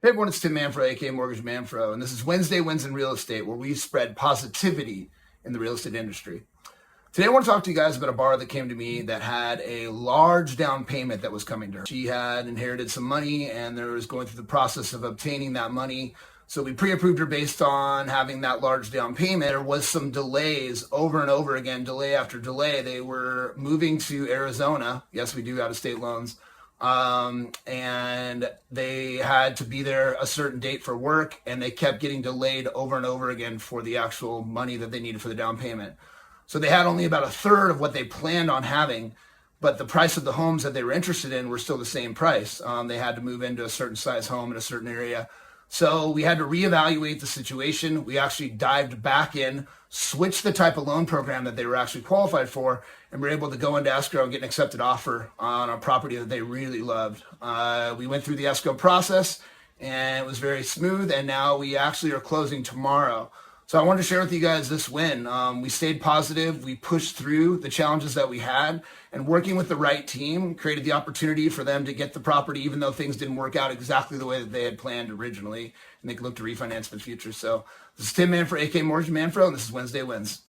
Hey everyone, it's Tim Manfro, aka Mortgage Manfro, and this is Wednesday Wins in Real Estate, where we spread positivity in the real estate industry. Today I want to talk to you guys about a borrower that came to me that had a large down payment that was coming to her. She had inherited some money and there was going through the process of obtaining that money. So we pre-approved her based on having that large down payment. There was some delays over and over again, delay after delay. They were moving to Arizona. Yes, we do out-of-state loans. And they had to be there a certain date for work, and they kept getting delayed over and over again for the actual money that they needed for the down payment. So they had only about a third of what they planned on having, but the price of the homes that they were interested in were still the same price. They had to move into a certain size home in a certain area. So we had to reevaluate the situation. We actually dived back in, switched the type of loan program that they were actually qualified for, and were able to go into escrow and get an accepted offer on a property that they really loved. We went through the escrow process and it was very smooth, and now we actually are closing tomorrow. So I wanted to share with you guys this win. We stayed positive. We pushed through the challenges that we had, and working with the right team created the opportunity for them to get the property, even though things didn't work out exactly the way that they had planned originally, and they could look to refinance in the future. So this is Tim Manfro, aka Mortgage Manfro, and this is Wednesday Wins.